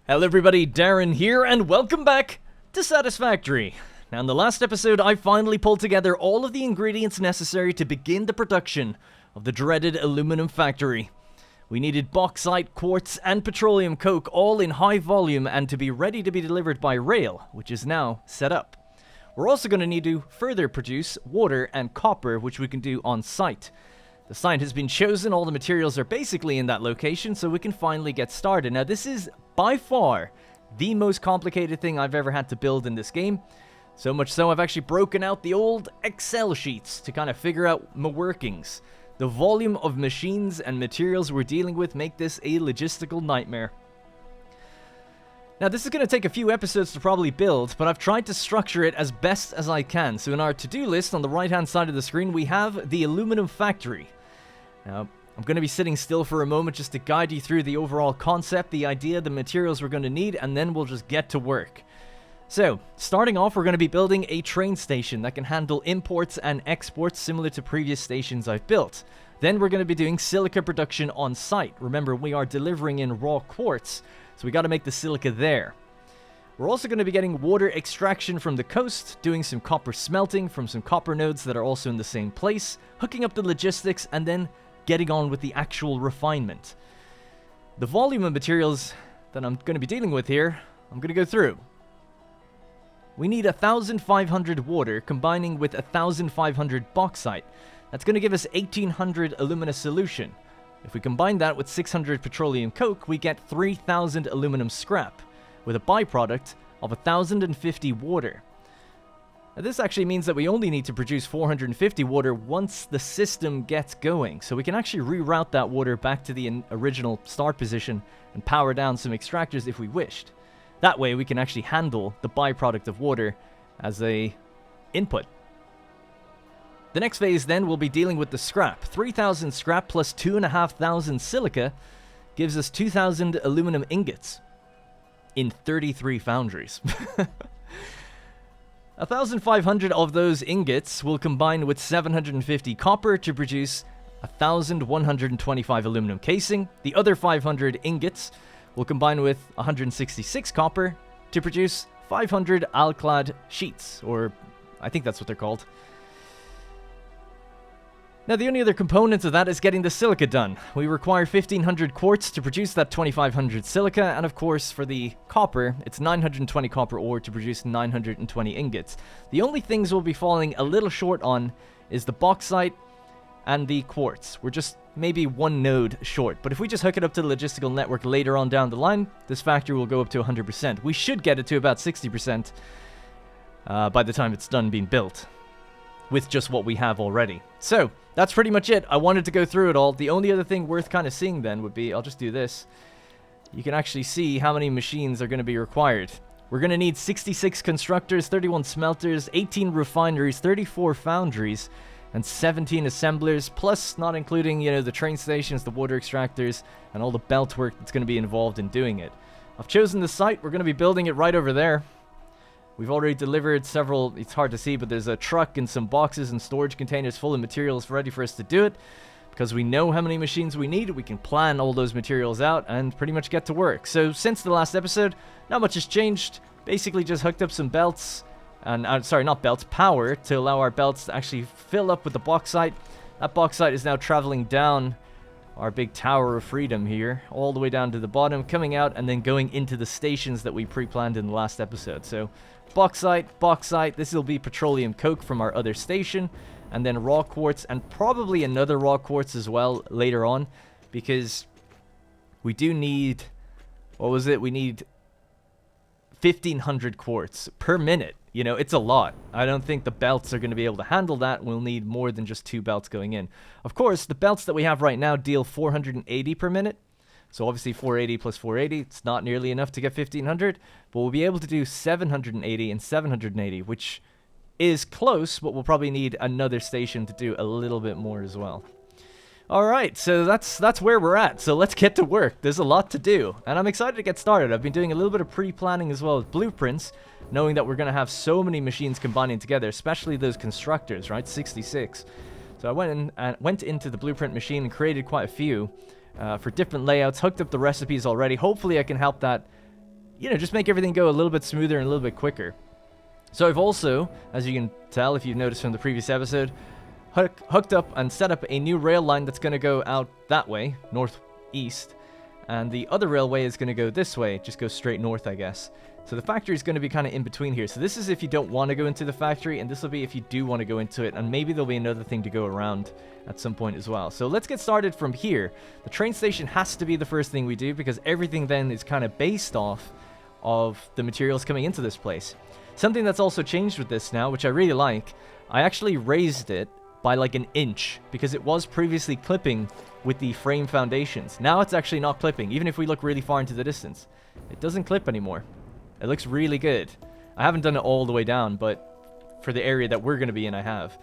Hello everybody, Darren here, and welcome back to Satisfactory. Now in the last episode, I finally pulled together all of the ingredients necessary to begin the production of the dreaded aluminum factory. We needed bauxite, quartz, and petroleum coke all in high volume and to be ready to be delivered by rail, which is now set up. We're also going to need to further produce water and copper, which we can do on site. The site has been chosen, all the materials are basically in that location, so we can finally get started. Now this is by far the most complicated thing I've ever had to build in this game. So much so I've actually broken out the old Excel sheets to kind of figure out my workings. The volume of machines and materials we're dealing with make this a logistical nightmare. Now this is going to take a few episodes to probably build, but I've tried to structure it as best as I can. So in our to-do list on the right hand side of the screen we have the aluminum factory. Now, I'm going to be sitting still for a moment just to guide you through the overall concept, the idea, the materials we're going to need, and then we'll just get to work. So, starting off, we're going to be building a train station that can handle imports and exports similar to previous stations I've built. Then we're going to be doing silica production on site. Remember, we are delivering in raw quartz, so we got to make the silica there. We're also going to be getting water extraction from the coast, doing some copper smelting from some copper nodes that are also in the same place, hooking up the logistics, and then getting on with the actual refinement. The volume of materials that I'm going to be dealing with here, I'm going to go through. We need 1,500 water combining with 1,500 bauxite. That's going to give us 1,800 alumina solution. If we combine that with 600 petroleum coke, we get 3,000 aluminum scrap, with a byproduct of 1,050 water. Now, this actually means that we only need to produce 450 water once the system gets going, so we can actually reroute that water back to the original start position and power down some extractors if we wished. That way we can actually handle the byproduct of water as a input. The next phase then will be dealing with the scrap. 3,000 scrap plus 2,500 silica gives us 2,000 aluminum ingots in 33 foundries. 1,500 of those ingots will combine with 750 copper to produce 1,125 aluminum casing. The other 500 ingots will combine with 166 copper to produce 500 alclad sheets, or I think that's what they're called. Now the only other component of that is getting the silica done. We require 1,500 quartz to produce that 2,500 silica, and of course for the copper, it's 920 copper ore to produce 920 ingots. The only things we'll be falling a little short on is the bauxite and the quartz. We're just maybe one node short, but if we just hook it up to the logistical network later on down the line, this factory will go up to 100%. We should get it to about 60% by the time it's done being built, with just what we have already. So, that's pretty much it. I wanted to go through it all. The only other thing worth kind of seeing then would be, I'll just do this. You can actually see how many machines are going to be required. We're going to need 66 constructors, 31 smelters, 18 refineries, 34 foundries, and 17 assemblers, plus not including, the train stations, the water extractors, and all the belt work that's going to be involved in doing it. I've chosen the site. We're going to be building it right over there. We've already delivered several, it's hard to see, but there's a truck and some boxes and storage containers full of materials ready for us to do it. Because we know how many machines we need, we can plan all those materials out and pretty much get to work. So since the last episode, not much has changed. Basically just hooked up some belts, and sorry, not belts, power, to allow our belts to actually fill up with the bauxite. That bauxite is now traveling down our big Tower of Freedom here, all the way down to the bottom, coming out and then going into the stations that we pre-planned in the last episode. So bauxite, this will be petroleum coke from our other station, and then raw quartz, and probably another raw quartz as well later on, because we do need, we need 1,500 quartz per minute. It's a lot. I don't think the belts are going to be able to handle that. We'll need more than just 2 belts going in. Of course, the belts that we have right now deal 480 per minute. So obviously 480 plus 480, it's not nearly enough to get 1,500, but we'll be able to do 780 and 780, which is close, but we'll probably need another station to do a little bit more as well. Alright, so that's where we're at, so let's get to work. There's a lot to do, and I'm excited to get started. I've been doing a little bit of pre-planning as well as blueprints, knowing that we're going to have so many machines combining together, especially those constructors, right? 66. So I went into the blueprint machine and created quite a few for different layouts, hooked up the recipes already. Hopefully I can help that you know, just make everything go a little bit smoother and a little bit quicker. So I've also, as you can tell if you've noticed from the previous episode, hooked up and set up a new rail line that's going to go out that way, northeast, and the other railway is going to go this way, just go straight north, I guess. So the factory is going to be kind of in between here. So this is if you don't want to go into the factory, and this will be if you do want to go into it, and maybe there'll be another thing to go around at some point as well. So let's get started from here. The train station has to be the first thing we do, because everything then is kind of based off of the materials coming into this place. Something that's also changed with this now, which I really like, I actually raised it by like an inch, because it was previously clipping with the frame foundations. Now it's actually not clipping, even if we look really far into the distance. It doesn't clip anymore. It looks really good. I haven't done it all the way down, but for the area that we're going to be in, I have.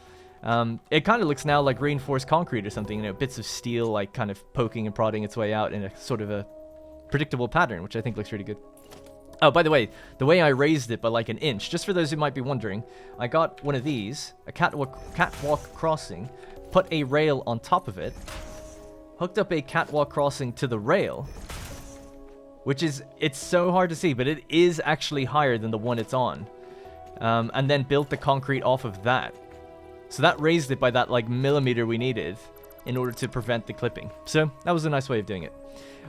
It kind of looks now like reinforced concrete or something, you know, bits of steel like kind of poking and prodding its way out in a sort of a predictable pattern, which I think looks really good. Oh, by the way I raised it by like an inch, just for those who might be wondering, I got one of these, a catwalk crossing, put a rail on top of it, hooked up a catwalk crossing to the rail, which is, it's so hard to see, but it is actually higher than the one it's on, and then built the concrete off of that. So that raised it by that like millimeter we needed in order to prevent the clipping. So that was a nice way of doing it.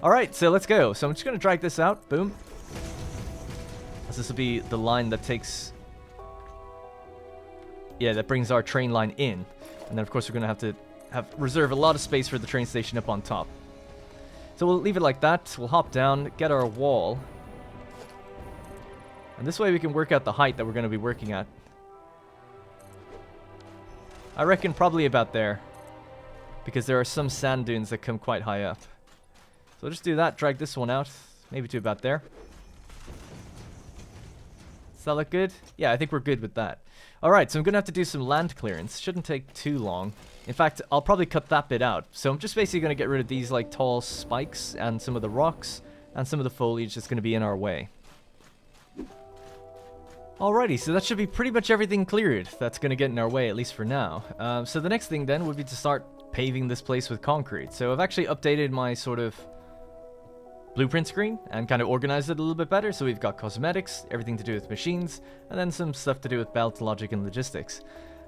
Alright, so let's go. So I'm just going to drag this out, boom. This will be the line that takes... yeah, that brings our train line in. And then, of course, we're going to have reserve a lot of space for the train station up on top. So we'll leave it like that. We'll hop down, get our wall. And this way we can work out the height that we're going to be working at. I reckon probably about there, because there are some sand dunes that come quite high up. So we'll just do that, drag this one out, maybe to about there. Does that look good? Yeah, I think we're good with that. Alright, so I'm going to have to do some land clearance. Shouldn't take too long. In fact, I'll probably cut that bit out. So I'm just basically going to get rid of these like tall spikes and some of the rocks and some of the foliage that's going to be in our way. Alrighty, so that should be pretty much everything cleared that's going to get in our way, at least for now. So the next thing then would be to start paving this place with concrete. So I've actually updated my sort of blueprint screen and kind of organized it a little bit better. So we've got cosmetics, everything to do with machines, and then some stuff to do with belt, logic, and logistics.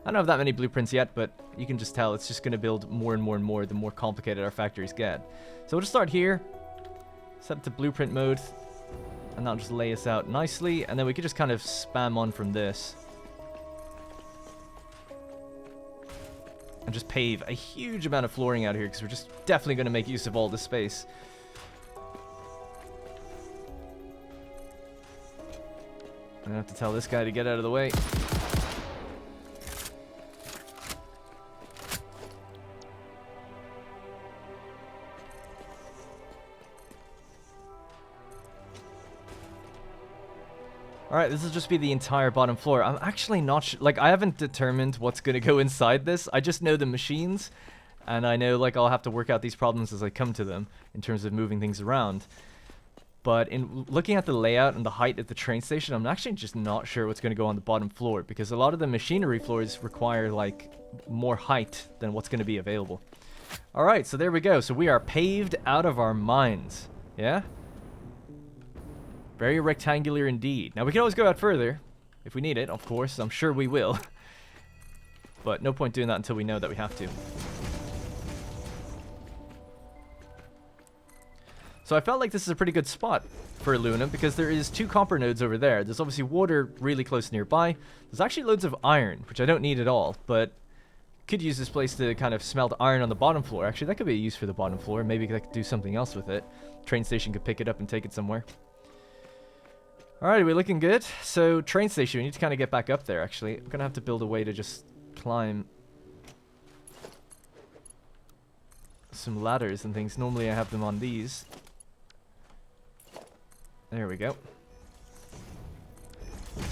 I don't have that many blueprints yet, but you can just tell it's just going to build more and more and more the more complicated our factories get. So we'll just start here, set it to blueprint mode, and that'll just lay us out nicely, and then we could just kind of spam on from this. And just pave a huge amount of flooring out here, because we're just definitely going to make use of all this space. I'm going to have to tell this guy to get out of the way. Alright, this will just be the entire bottom floor. I'm actually not sure, like, I haven't determined what's going to go inside this. I just know the machines, and I know, like, I'll have to work out these problems as I come to them in terms of moving things around. But in looking at the layout and the height at the train station, I'm actually just not sure what's going to go on the bottom floor, because a lot of the machinery floors require, like, more height than what's going to be available. Alright, so there we go. So we are paved out of our minds. Yeah? Very rectangular indeed. Now, we can always go out further if we need it, of course. I'm sure we will. But no point doing that until we know that we have to. So I felt like this is a pretty good spot for aluminum, because there is 2 copper nodes over there. There's obviously water really close nearby. There's actually loads of iron, which I don't need at all, but could use this place to kind of smelt iron on the bottom floor. Actually, that could be a use for the bottom floor. Maybe I could do something else with it. Train station could pick it up and take it somewhere. Alright, we're looking good. So, train station, we need to kind of get back up there, actually. I'm going to have to build a way to just climb some ladders and things. Normally I have them on these. There we go. And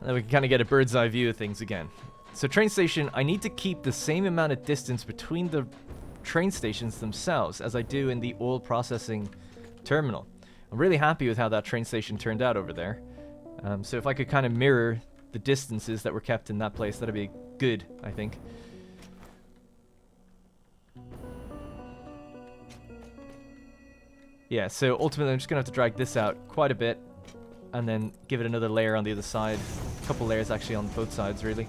then we can kind of get a bird's eye view of things again. So, train station, I need to keep the same amount of distance between the train stations themselves as I do in the oil processing terminal. I'm really happy with how that train station turned out over there. So if I could kind of mirror the distances that were kept in that place, that'd be good, I think. Yeah, so ultimately I'm just going to have to drag this out quite a bit. And then give it another layer on the other side. A couple layers actually on both sides, really.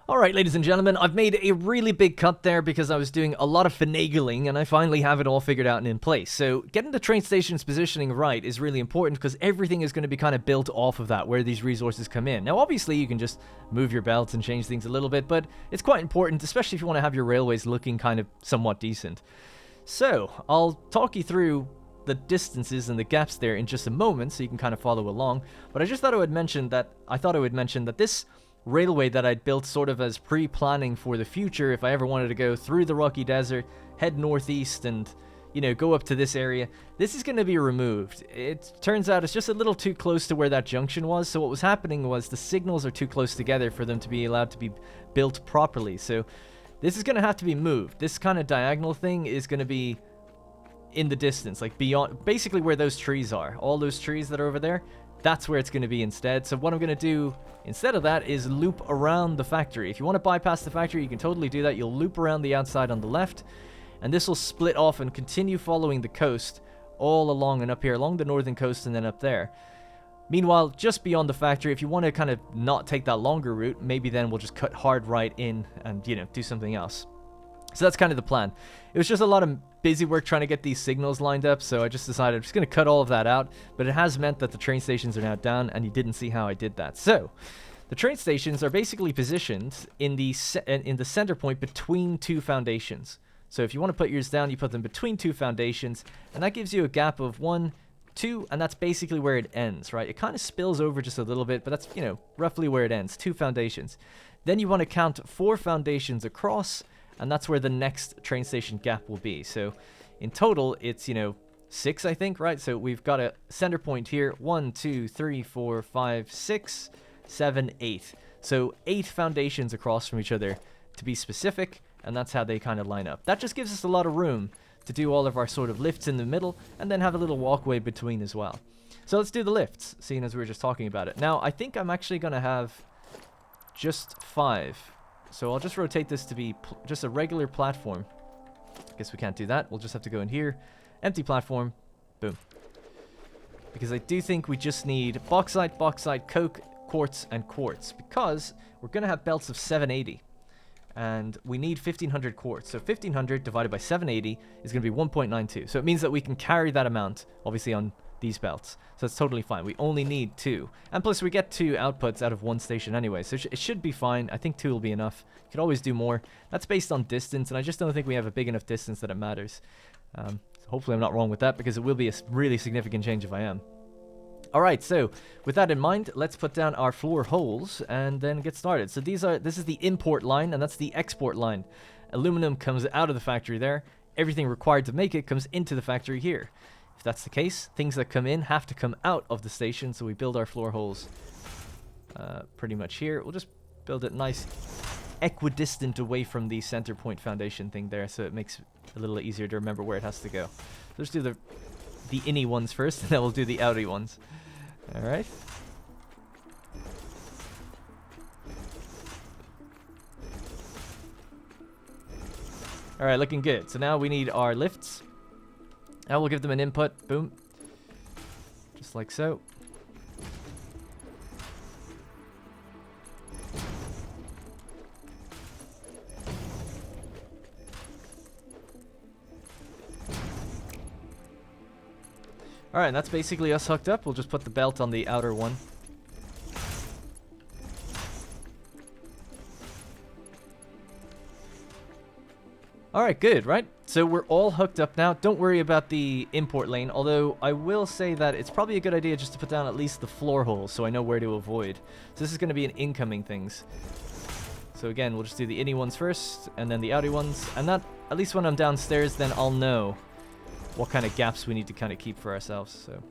Alright, ladies and gentlemen, I've made a really big cut there because I was doing a lot of finagling and I finally have it all figured out and in place. So getting the train station's positioning right is really important because everything is going to be kind of built off of that, where these resources come in. Now, obviously, you can just move your belts and change things a little bit, but it's quite important, especially if you want to have your railways looking kind of somewhat decent. So, I'll talk you through the distances and the gaps there in just a moment so you can kind of follow along. But I just thought I would mention that this railway that I'd built sort of as pre-planning for the future, if I ever wanted to go through the Rocky Desert, head northeast and, you know, go up to this area, this is going to be removed. It turns out it's just a little too close to where that junction was, so what was happening was the signals are too close together for them to be allowed to be built properly, so this is going to have to be moved. This kind of diagonal thing is going to be in the distance, like beyond, basically where those trees are. All those trees that are over there, that's where it's going to be instead. So what I'm going to do instead of that is loop around the factory. If you want to bypass the factory, you can totally do that. You'll loop around the outside on the left, and this will split off and continue following the coast all along and up here, along the northern coast and then up there. Meanwhile, just beyond the factory, if you want to kind of not take that longer route, maybe then we'll just cut hard right in and, you know, do something else. So that's kind of the plan. It was just a lot of busy work trying to get these signals lined up, so I just decided I'm just going to cut all of that out, but it has meant that the train stations are now down, and you didn't see how I did that. So, the train stations are basically positioned in the center point between two foundations. So if you want to put yours down, you put them between two foundations, and that gives you a gap of 1, 2, and that's basically where it ends, right? It kind of spills over just a little bit, but that's, you know, roughly where it ends, 2 foundations. Then you want to count 4 foundations across, and that's where the next train station gap will be. So in total, it's, you know, 6, I think, right? So we've got a center point here. 1, 2, 3, 4, 5, 6, 7, 8. So 8 foundations across from each other to be specific, and that's how they kind of line up. That just gives us a lot of room to do all of our sort of lifts in the middle, and then have a little walkway between as well. So let's do the lifts, seeing as we were just talking about it. Now, I think I'm actually going to have just 5. So I'll just rotate this to be just a regular platform. I guess we can't do that. We'll just have to go in here. Empty platform. Boom. Because I do think we just need bauxite, bauxite, coke, quartz, and quartz. Because we're going to have belts of 780. And we need 1,500 quartz. So 1,500 divided by 780 is going to be 1.92. So it means that we can carry that amount, obviously, on these belts. So it's totally fine. We only need 2. And plus we get 2 outputs out of 1 station anyway. So it should be fine. I think 2 will be enough. You could always do more. That's based on distance. And I just don't think we have a big enough distance that it matters. So hopefully I'm not wrong with that, because it will be a really significant change if I am. Alright, so with that in mind, let's put down our floor holes and then get started. So this is the import line, and that's the export line. Aluminum comes out of the factory there. Everything required to make it comes into the factory here. If that's the case, things that come in have to come out of the station, so we build our floor holes pretty much here. We'll just build it nice, equidistant away from the center point foundation thing there, so it makes it a little easier to remember where it has to go. So let's do the innie ones first, and then we'll do the outie ones. Alright. Alright, looking good. So now we need our lifts. Now we'll give them an input. Boom. Just like so. Alright, and that's basically us hooked up. We'll just put the belt on the outer one. Alright, good, right? So we're all hooked up now. Don't worry about the import lane, although I will say that it's probably a good idea just to put down at least the floor holes so I know where to avoid. So this is going to be an incoming things. So again, we'll just do the innie ones first, and then the outie ones. And that, at least when I'm downstairs, then I'll know what kind of gaps we need to kind of keep for ourselves, so.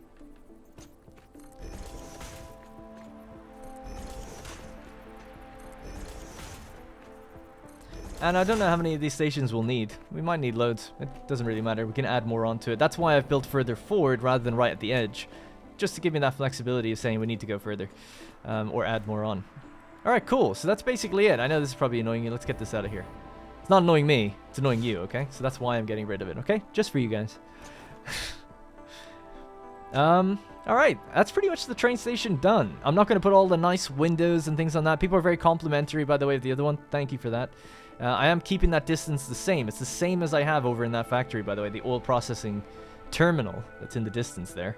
And I don't know how many of these stations we'll need. We might need loads. It doesn't really matter. We can add more onto it. That's why I've built further forward rather than right at the edge. Just to give me that flexibility of saying we need to go further. Or add more on. Alright, cool. So that's basically it. I know this is probably annoying you. Let's get this out of here. It's not annoying me, it's annoying you, okay? So that's why I'm getting rid of it, okay? Just for you guys. Alright, that's pretty much the train station done. I'm not going to put all the nice windows and things on that. People are very complimentary, by the way, of the other one. Thank you for that. I am keeping that distance the same. It's the same as I have over in that factory, by the way, the oil processing terminal that's in the distance there.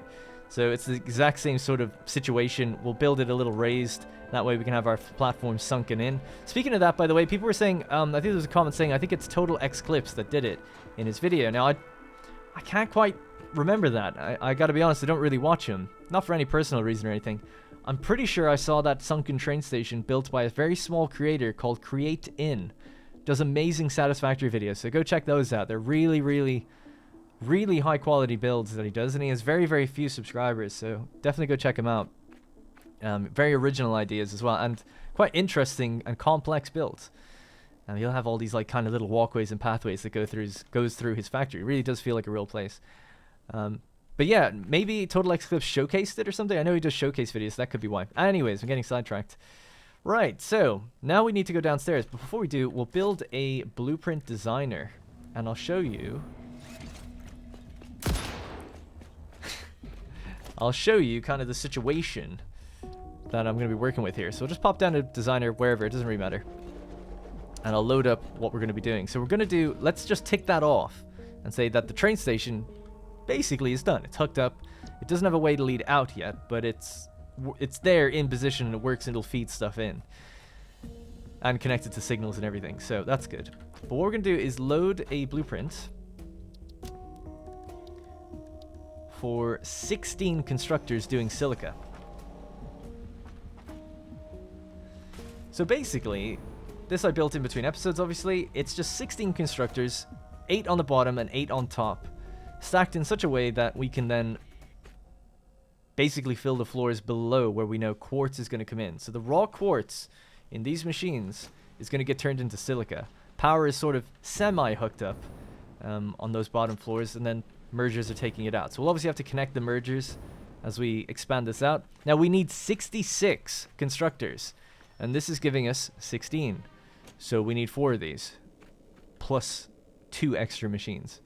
So it's the exact same sort of situation. We'll build it a little raised. That way we can have our platform sunken in. Speaking of that, by the way, people were saying, I think there was a comment saying, I think it's Total X Clips that did it in his video. Now, I can't quite remember that. I gotta be honest, I don't really watch him. Not for any personal reason or anything. I'm pretty sure I saw that sunken train station built by a very small creator called Create In. Does amazing Satisfactory videos, so go check those out. They're really, really, really high quality builds that he does, and he has very, very few subscribers, so definitely go check him out. Very original ideas as well, and quite interesting and complex builds. And he'll have all these like kind of little walkways and pathways that goes through his factory. It really does feel like a real place. But yeah, maybe Total X Clips showcased it or something. I know he does showcase videos, so that could be why. Anyways, I'm getting sidetracked. Right, so now we need to go downstairs, but before we do, we'll build a blueprint designer, and I'll show you. I'll show you kind of the situation that I'm going to be working with here. So we'll just pop down to designer wherever, it doesn't really matter. And I'll load up what we're going to be doing. So we're going to do, let's just tick that off and say that the train station basically is done. It's hooked up. It doesn't have a way to lead out yet, but it's there in position and it works and it'll feed stuff in. And connected to signals and everything. So that's good. But what we're going to do is load a blueprint for 16 constructors doing silica. So basically, this I built in between episodes, obviously. It's just 16 constructors, 8 on the bottom and 8 on top, stacked in such a way that we can then basically fill the floors below where we know quartz is going to come in. So the raw quartz in these machines is going to get turned into silica. Power is sort of semi-hooked up on those bottom floors, and then mergers are taking it out. So we'll obviously have to connect the mergers as we expand this out. Now we need 66 constructors, and this is giving us 16. So we need 4 of these, plus 2 extra machines.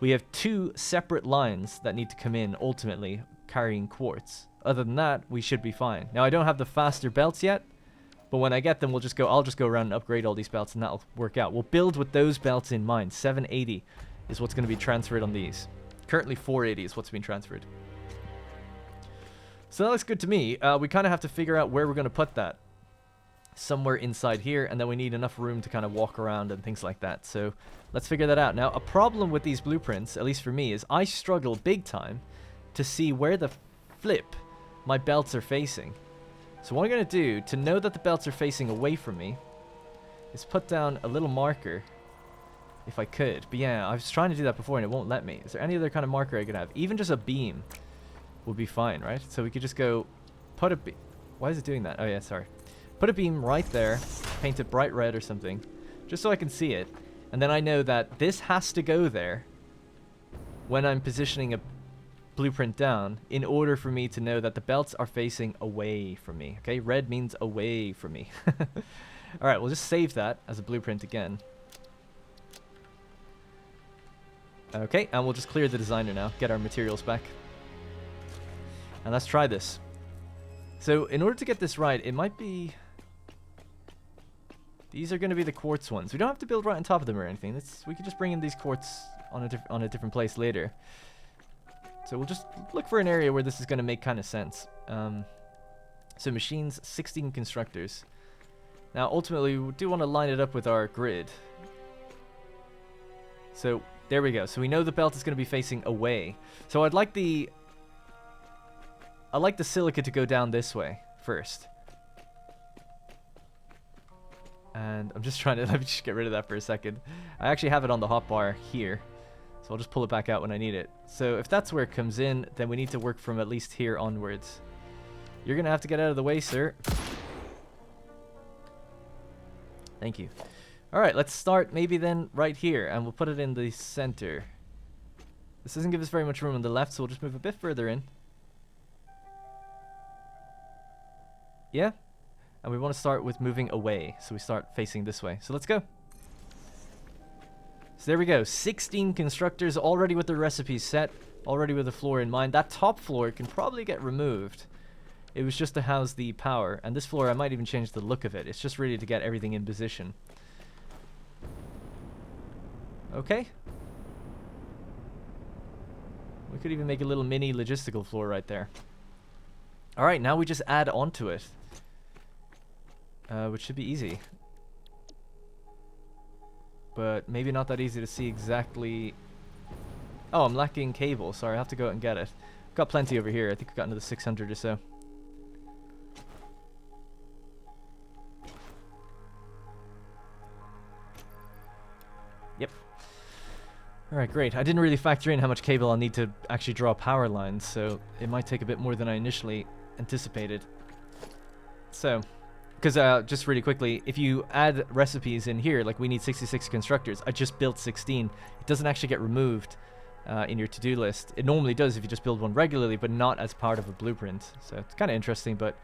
We have 2 separate lines that need to come in, ultimately, carrying quartz. Other than that, we should be fine. Now, I don't have the faster belts yet, but when I get them, I'll just go around and upgrade all these belts, and that'll work out. We'll build with those belts in mind. 780 is what's going to be transferred on these. Currently, 480 is what's being transferred. So that looks good to me. We kind of have to figure out where we're going to put that. Somewhere inside here, and then we need enough room to kind of walk around and things like that. So let's figure that out. Now, a problem with these blueprints, at least for me, is I struggle big time to see where the flip my belts are facing. So what I'm going to do to know that the belts are facing away from me is put down a little marker, if I could. But yeah, I was trying to do that before and it won't let me. Is there any other kind of marker I could have? Even just a beam would be fine, right? So we could just go put a beam. Why is it doing that? Oh yeah, sorry. Put a beam right there, paint it bright red or something, just so I can see it. And then I know that this has to go there when I'm positioning a blueprint down in order for me to know that the belts are facing away from me. Okay, red means away from me. Alright, we'll just save that as a blueprint again. Okay, and we'll just clear the designer now, get our materials back. And let's try this. So in order to get this right, it might be... These are going to be the quartz ones. We don't have to build right on top of them or anything. We could just bring in these quartz on a different place later. So we'll just look for an area where this is going to make kind of sense. So machines, 16 constructors. Now ultimately we do want to line it up with our grid. So there we go. So we know the belt is going to be facing away. So I'd like the silica to go down this way first. And I'm just trying to, let me just get rid of that for a second. I actually have it on the hotbar here. So I'll just pull it back out when I need it. So if that's where it comes in, then we need to work from at least here onwards. You're going to have to get out of the way, sir. Thank you. Alright, let's start maybe then right here. And we'll put it in the center. This doesn't give us very much room on the left, so we'll just move a bit further in. Yeah? And we want to start with moving away, so we start facing this way. So let's go. So there we go, 16 constructors already with the recipes set, already with the floor in mind. That top floor can probably get removed. It was just to house the power, and this floor I might even change the look of it. It's just really to get everything in position. Okay. We could even make a little mini logistical floor right there. Alright, now we just add onto it. Which should be easy. But maybe not that easy to see exactly... Oh, I'm lacking cable. Sorry, I have to go out and get it. Got plenty over here. I think we got into the 600 or so. Yep. Alright, great. I didn't really factor in how much cable I'll need to actually draw power lines, so it might take a bit more than I initially anticipated. So, because just really quickly, if you add recipes in here, like we need 66 constructors, I just built 16. It doesn't actually get removed in your to-do list. It normally does if you just build one regularly, but not as part of a blueprint. So it's kind of interesting, but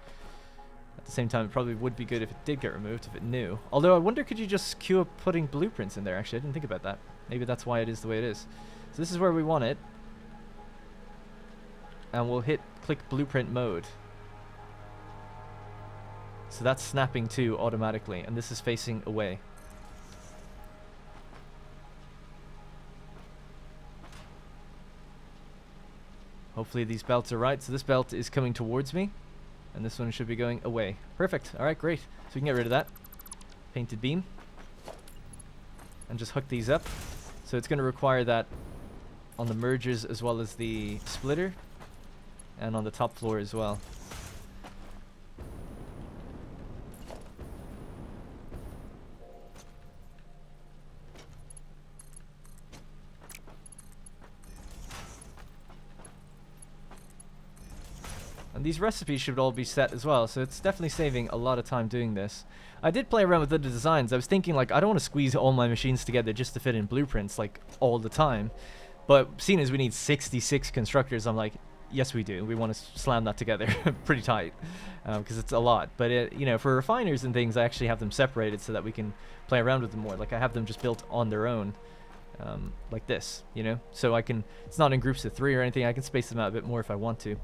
at the same time, it probably would be good if it did get removed, if it knew. Although I wonder, could you just queue up putting blueprints in there? Actually, I didn't think about that. Maybe that's why it is the way it is. So this is where we want it. And we'll click blueprint mode. So that's snapping to automatically, and this is facing away. Hopefully these belts are right. So this belt is coming towards me, and this one should be going away. Perfect. Alright, great. So we can get rid of that. Painted beam. And just hook these up. So it's going to require that on the mergers as well as the splitter, and on the top floor as well. And these recipes should all be set as well, so it's definitely saving a lot of time doing this. I did play around with the designs. I was thinking, like, I don't want to squeeze all my machines together just to fit in blueprints, like, all the time. But seeing as we need 66 constructors, I'm like, yes we do. We want to slam that together pretty tight, because it's a lot. But, you know, for refiners and things, I actually have them separated so that we can play around with them more. Like, I have them just built on their own, like this, you know? So I can, it's not in groups of 3 or anything. I can space them out a bit more if I want to.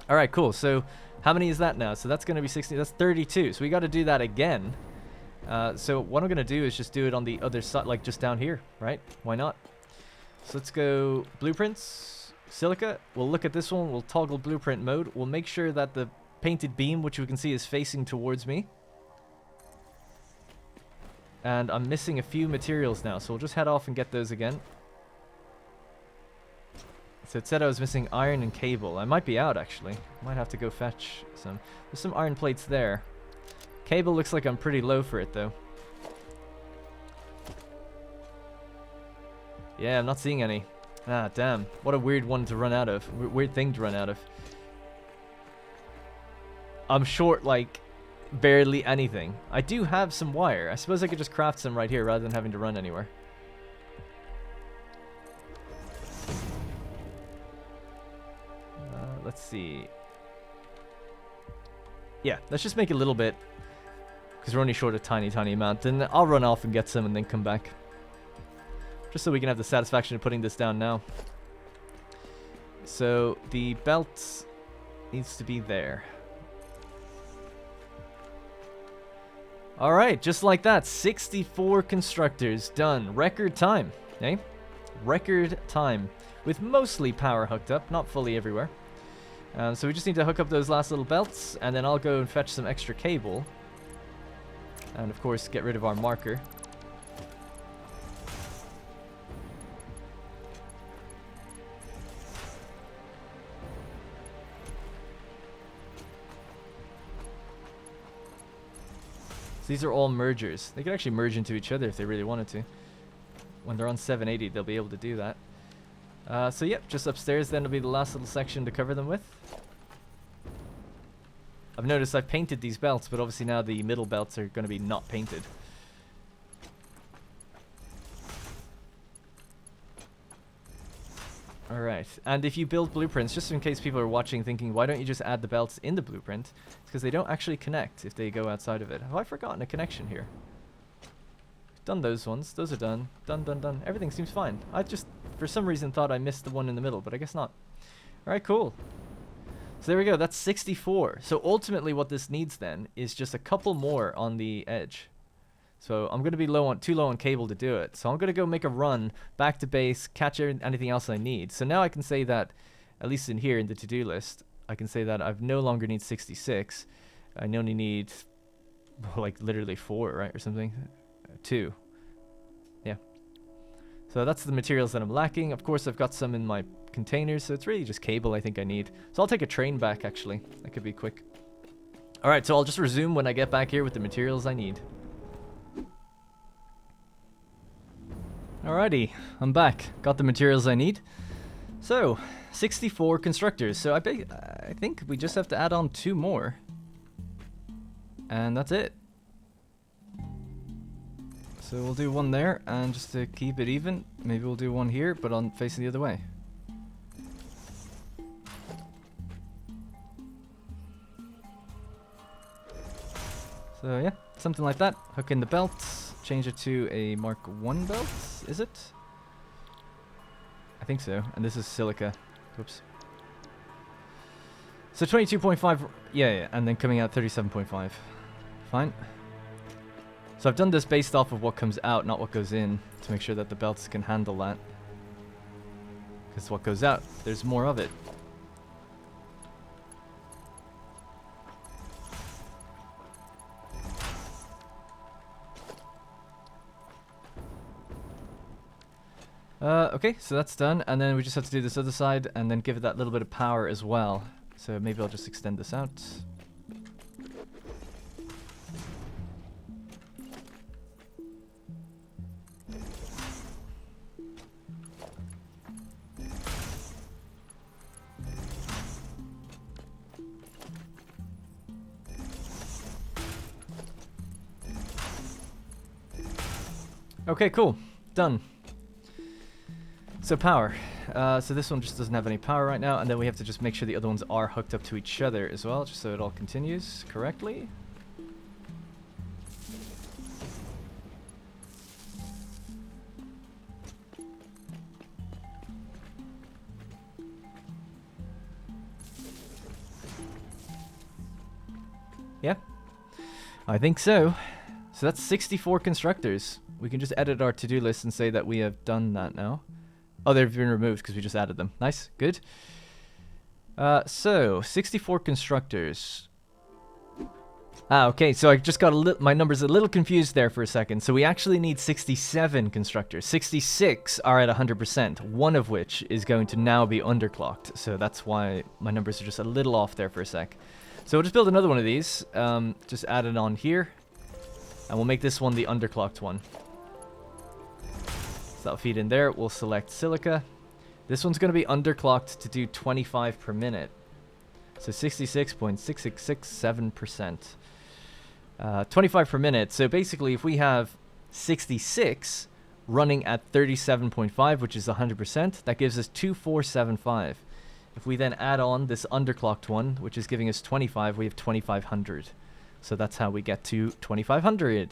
All right, cool. So how many is that now? So that's going to be 60. That's 32. So we got to do that again. So what I'm going to do is just do it on the other side, like just down here, right? Why not? So let's go blueprints, silica. We'll look at this one. We'll toggle blueprint mode. We'll make sure that the painted beam, which we can see is facing towards me. And I'm missing a few materials now, so we'll just head off and get those again. So it said I was missing iron and cable. I might be out, actually. Might have to go fetch some. There's some iron plates there. Cable looks like I'm pretty low for it, though. Yeah, I'm not seeing any. Ah, damn. What a weird one to run out of. Weird thing to run out of. I'm short, like, barely anything. I do have some wire. I suppose I could just craft some right here rather than having to run anywhere. Let's see. Yeah, let's just make a little bit, because we're only short a tiny amount. Then I'll run off and get some and then come back, just so we can have the satisfaction of putting this down now. So the belt needs to be there. Alright, just like that, 64 constructors done. Record time, eh? Record time, with mostly power hooked up, not fully everywhere. So we just need to hook up those last little belts, and then I'll go and fetch some extra cable. And of course, get rid of our marker. So these are all mergers. They could actually merge into each other if they really wanted to. When they're on 780, they'll be able to do that. So yep, just upstairs then will be the last little section to cover them with. I've noticed I've painted these belts, but obviously now the middle belts are going to be not painted. Alright, and if you build blueprints, just in case people are watching thinking, why don't you just add the belts in the blueprint? It's because they don't actually connect if they go outside of it. Have I forgotten a connection here? done those ones. Those are done. Done. Everything seems fine. I just, for some reason, thought I missed the one in the middle, but I guess not. Alright, cool. So there we go. That's 64. So ultimately what this needs then is just a couple more on the edge. So I'm going to be too low on cable to do it. So I'm going to go make a run back to base, catch anything else I need. So now I can say that, at least in here in the to-do list, I can say that I no longer need 66. I only need, like, literally 4, right, or something? 2. Yeah. So that's the materials that I'm lacking. Of course, I've got some in my containers, so it's really just cable I think I need. So I'll take a train back, actually. That could be quick. Alright, so I'll just resume when I get back here with the materials I need. Alrighty, I'm back. Got the materials I need. So, 64 constructors. So I think we just have to add on 2 more. And that's it. So we'll do one there, and just to keep it even, maybe we'll do one here, but on facing the other way. So yeah, something like that. Hook in the belts, change it to a Mark 1 belt, is it? I think so, and this is silica. Whoops. So 22.5, yeah, and then coming out 37.5. Fine. So I've done this based off of what comes out, not what goes in, to make sure that the belts can handle that. Because what goes out, there's more of it. Okay, so that's done, and then we just have to do this other side, and then give it that little bit of power as well. So maybe I'll just extend this out. Okay, cool. Done. So power. So this one just doesn't have any power right now, and then we have to just make sure the other ones are hooked up to each other as well, just so it all continues correctly. Yeah, I think so. So that's 64 constructors. We can just edit our to-do list and say that we have done that now. Oh, they've been removed because we just added them. Nice, good. So 64 constructors. Okay, so I just got my numbers a little confused there for a second. So we actually need 67 constructors. 66 are at 100%, one of which is going to now be underclocked. So that's why my numbers are just a little off there for a sec. So we'll just build another one of these. Just add it on here. And we'll make this one the underclocked one. So that'll feed in there. We'll select silica. This one's going to be underclocked to do 25 per minute. So 66.6667%. 25 per minute. So basically, if we have 66 running at 37.5, which is 100%, that gives us 2475. If we then add on this underclocked one, which is giving us 25, we have 2500. So that's how we get to 2500.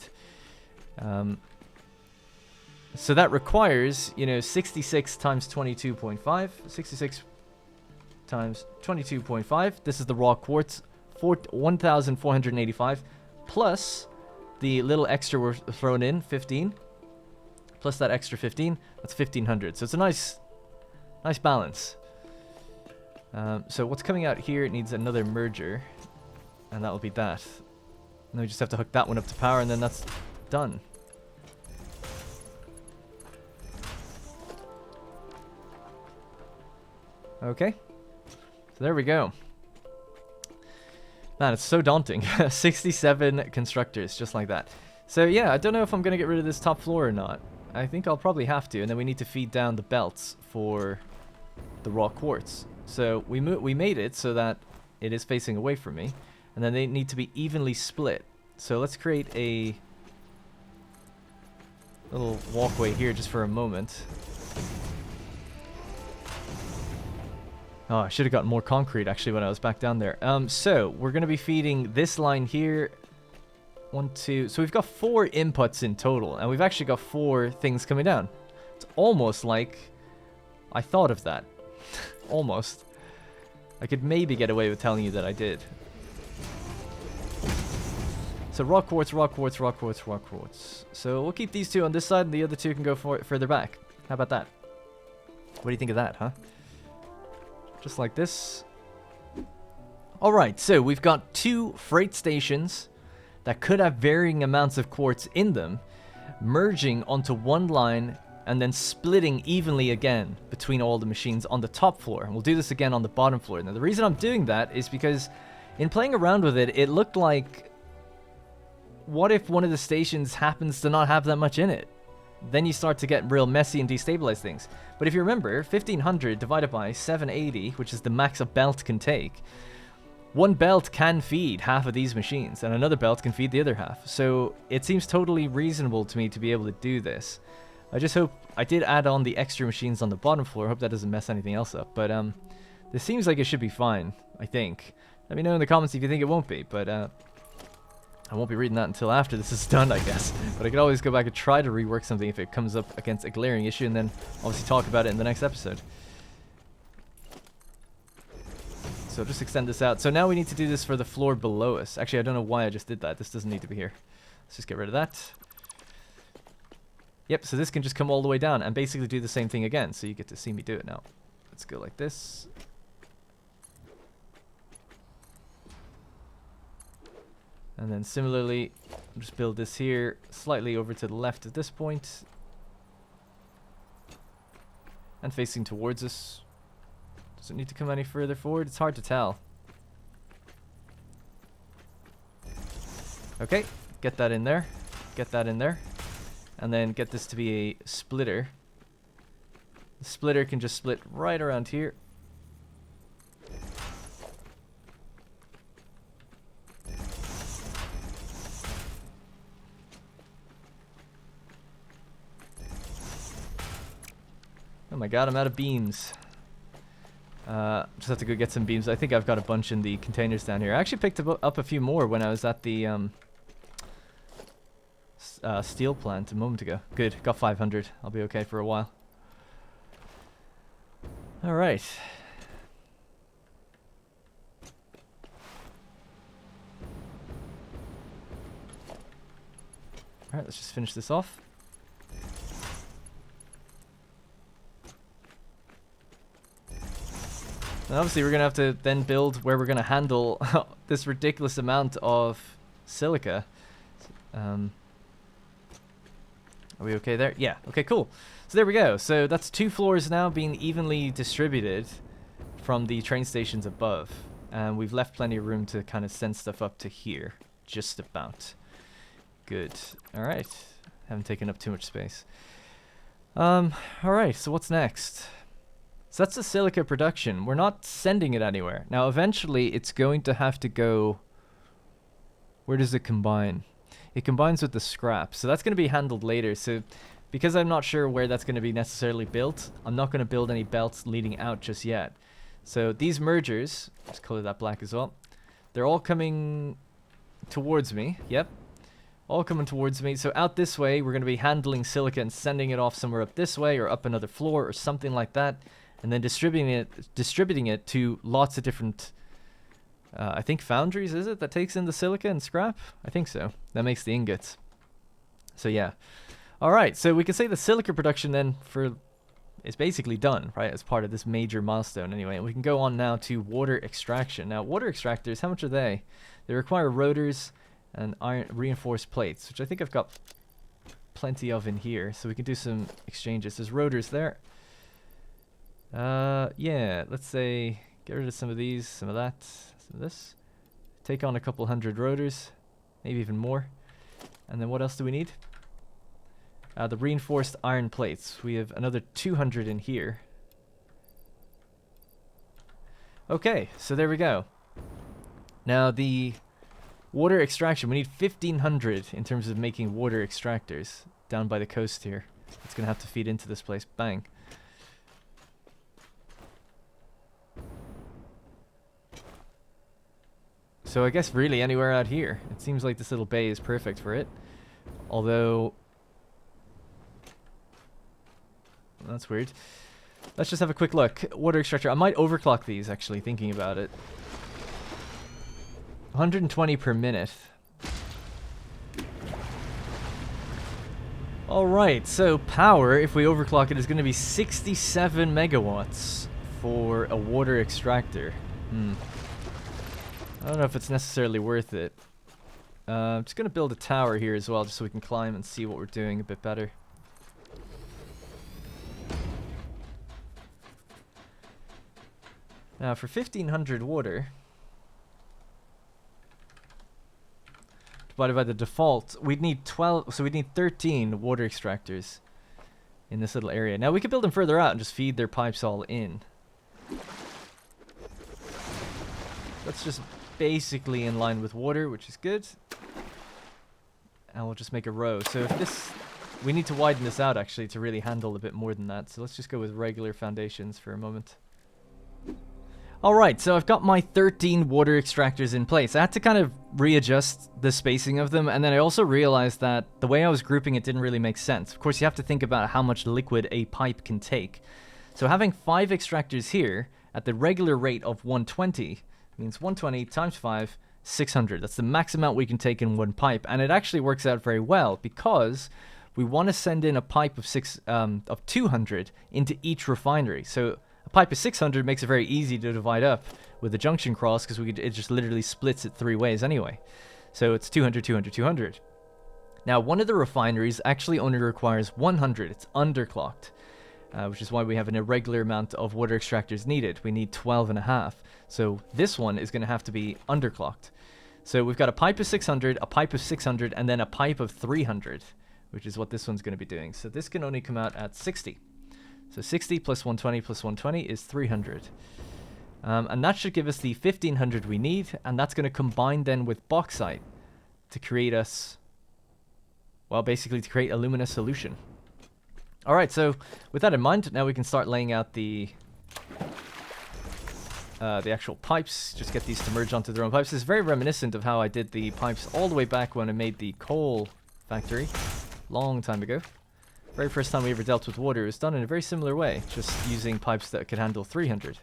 So that requires, 66 times 22.5. 66 times 22.5. This is the raw quartz, 1,485. Plus the little extra we're throwing in, 15. Plus that extra 15, that's 1,500. So it's a nice balance. So what's coming out here needs another merger. And that'll be that. And then we just have to hook that one up to power, and then that's done. Okay. So there we go. Man, it's so daunting. 67 constructors, just like that. So yeah, I don't know if I'm going to get rid of this top floor or not. I think I'll probably have to, and then we need to feed down the belts for the raw quartz. So we made it so that it is facing away from me, and then they need to be evenly split. So let's create a little walkway here just for a moment. Oh, I should have gotten more concrete actually when I was back down there. So we're going to be feeding this line here 1, 2. So we've got 4 inputs in total, and we've actually got 4 things coming down. It's almost like I thought of that. Almost. I could maybe get away with telling you that I did. So rock quartz, rock quartz, rock quartz, rock quartz. So we'll keep these 2 on this side, and the other 2 can go further back. How about that? What do you think of that, huh? Just like this. Alright, so we've got 2 freight stations that could have varying amounts of quartz in them, merging onto one line and then splitting evenly again between all the machines on the top floor. And we'll do this again on the bottom floor. Now, the reason I'm doing that is because in playing around with it, it looked like, what if one of the stations happens to not have that much in it? Then you start to get real messy and destabilize things. But if you remember, 1500 divided by 780, which is the max a belt can take, one belt can feed half of these machines, and another belt can feed the other half. So it seems totally reasonable to me to be able to do this. I just hope... I did add on the extra machines on the bottom floor. I hope that doesn't mess anything else up. But this seems like it should be fine, I think. Let me know in the comments if you think it won't be. But I won't be reading that until after this is done, I guess. But I could always go back and try to rework something if it comes up against a glaring issue, and then obviously talk about it in the next episode. So just extend this out. So now we need to do this for the floor below us. Actually, I don't know why I just did that. This doesn't need to be here. Let's just get rid of that. Yep, so this can just come all the way down and basically do the same thing again. So you get to see me do it now. Let's go like this. And then similarly, just build this here slightly over to the left at this point. And facing towards us. Does it need to come any further forward? It's hard to tell. Okay, get that in there. Get that in there. And then get this to be a splitter. The splitter can just split right around here. Oh my god, I'm out of beams. Just have to go get some beams. I think I've got a bunch in the containers down here. I actually picked up a few more when I was at the steel plant a moment ago. Good, got 500. I'll be okay for a while. Alright. Alright, let's just finish this off. And obviously we're going to have to then build where we're going to handle this ridiculous amount of silica. Are we okay there? Yeah, okay, cool. So there we go. So that's 2 floors now being evenly distributed from the train stations above. And we've left plenty of room to kind of send stuff up to here. Just about. Good. Alright. Haven't taken up too much space. Alright, so what's next? So that's the silica production. We're not sending it anywhere. Now, eventually, it's going to have to go... Where does it combine? It combines with the scrap. So that's going to be handled later. So because I'm not sure where that's going to be necessarily built, I'm not going to build any belts leading out just yet. So these mergers, let's color that black as well. They're all coming towards me. Yep. All coming towards me. So out this way, we're going to be handling silica and sending it off somewhere up this way or up another floor or something like that. And then distributing it to lots of different, I think foundries, is it, that takes in the silica and scrap? I think so. That makes the ingots. So yeah. Alright, so we can say the silica production then is basically done, right, as part of this major milestone anyway. We can go on now to water extraction. Now, water extractors, how much are they? They require rotors and iron reinforced plates, which I think I've got plenty of in here. So we can do some exchanges. There's rotors there. Yeah, let's say get rid of some of these, some of that, some of this. Take on a couple hundred rotors, maybe even more. And then what else do we need? The reinforced iron plates. We have another 200 in here. Okay, so there we go. Now the water extraction, we need 1,500 in terms of making water extractors down by the coast here. It's going to have to feed into this place. Bang. So I guess really anywhere out here. It seems like this little bay is perfect for it. Although... That's weird. Let's just have a quick look. Water extractor. I might overclock these, actually, thinking about it. 120 per minute. Alright, so power, if we overclock it, is going to be 67 megawatts for a water extractor. I don't know if it's necessarily worth it. I'm just going to build a tower here as well, just so we can climb and see what we're doing a bit better. Now, for 1500 water, divided by the default, we'd need 12, so we'd need 13 water extractors in this little area. Now, we could build them further out and just feed their pipes all in. That's just basically in line with water, which is good. And we'll just make a row. So if this... We need to widen this out, actually, to really handle a bit more than that. So let's just go with regular foundations for a moment. Alright, so I've got my 13 water extractors in place. I had to kind of readjust the spacing of them, and then I also realized that the way I was grouping it didn't really make sense. Of course, you have to think about how much liquid a pipe can take. So having 5 extractors here at the regular rate of 120 means 120 times 5, 600. That's the max amount we can take in one pipe, and it actually works out very well because we want to send in a pipe of 200 into each refinery. So a pipe of 600 makes it very easy to divide up with a junction cross because it just literally splits it 3 ways anyway. So it's 200, 200, 200. Now, one of the refineries actually only requires 100. It's underclocked, which is why we have an irregular amount of water extractors needed. We need 12.5. So this one is going to have to be underclocked. So we've got a pipe of 600, a pipe of 600, and then a pipe of 300, which is what this one's going to be doing. So this can only come out at 60. So 60 plus 120 plus 120 is 300. And that should give us the 1500 we need, and that's going to combine then with bauxite to create us, well, basically to create a luminous solution. Alright, so with that in mind, now we can start laying out the actual pipes. Just get these to merge onto their own pipes. This is very reminiscent of how I did the pipes all the way back when I made the coal factory, long time ago. Very first time we ever dealt with water, it was done in a very similar way, just using pipes that could handle 300.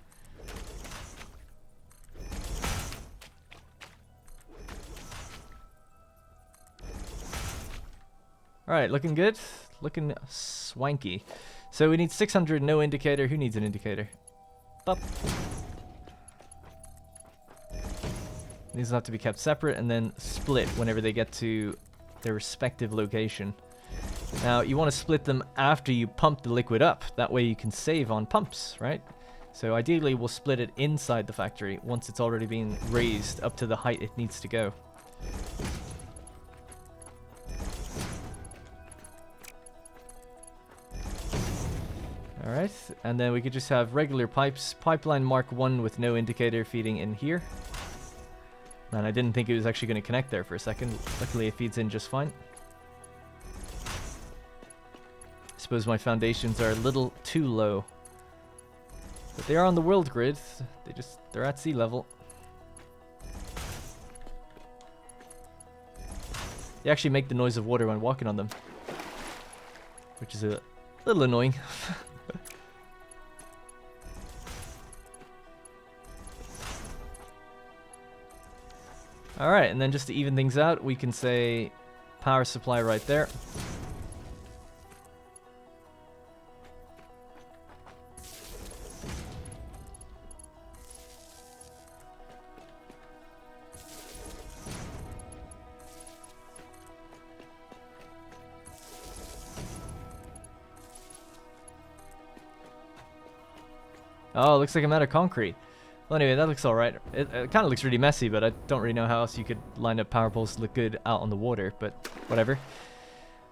Alright, looking good. Looking swanky. So we need 600, no indicator. Who needs an indicator? Bup. These will have to be kept separate and then split whenever they get to their respective location. Now, you want to split them after you pump the liquid up. That way you can save on pumps, right? So ideally, we'll split it inside the factory once it's already been raised up to the height it needs to go. Alright, and then we could just have regular pipes. Pipeline Mark 1 with no indicator feeding in here. And I didn't think it was actually going to connect there for a second. Luckily, it feeds in just fine. Suppose my foundations are a little too low, but they are on the world grid. They're at sea level. They actually make the noise of water when walking on them, which is a little annoying. Alright, and then just to even things out, we can say power supply right there. Oh, looks like I'm out of concrete. Well, anyway, that looks alright. It kind of looks really messy, but I don't really know how else you could line up power poles to look good out on the water, but whatever.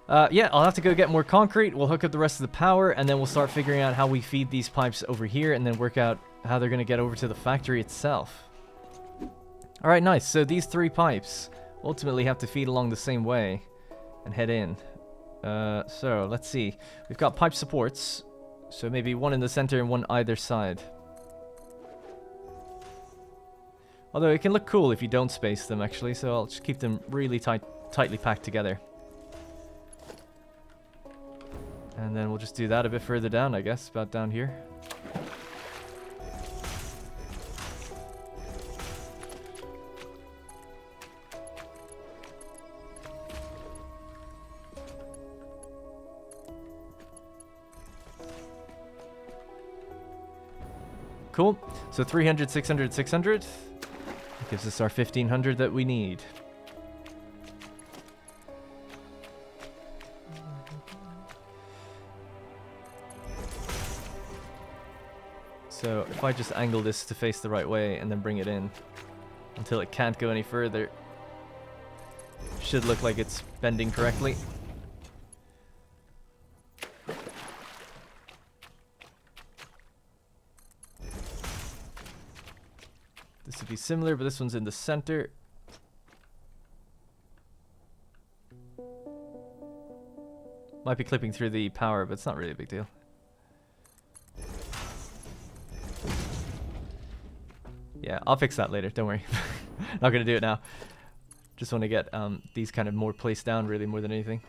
Yeah, I'll have to go get more concrete. We'll hook up the rest of the power, and then we'll start figuring out how we feed these pipes over here, and then work out how they're going to get over to the factory itself. Alright, nice. So these 3 pipes ultimately have to feed along the same way and head in. So, let's see. We've got pipe supports. So maybe one in the center and one either side. Although it can look cool if you don't space them, actually, so I'll just keep them really tightly packed together. And then we'll just do that a bit further down, I guess, about down here. Cool. So 300, 600, 600. That gives us our 1500 that we need. So if I just angle this to face the right way and then bring it in until it can't go any further, should look like it's bending correctly. This would be similar, but this one's in the center. Might be clipping through the power, but it's not really a big deal. Yeah, I'll fix that later, don't worry. Not gonna do it now. Just want to get these kind of more placed down, really, more than anything.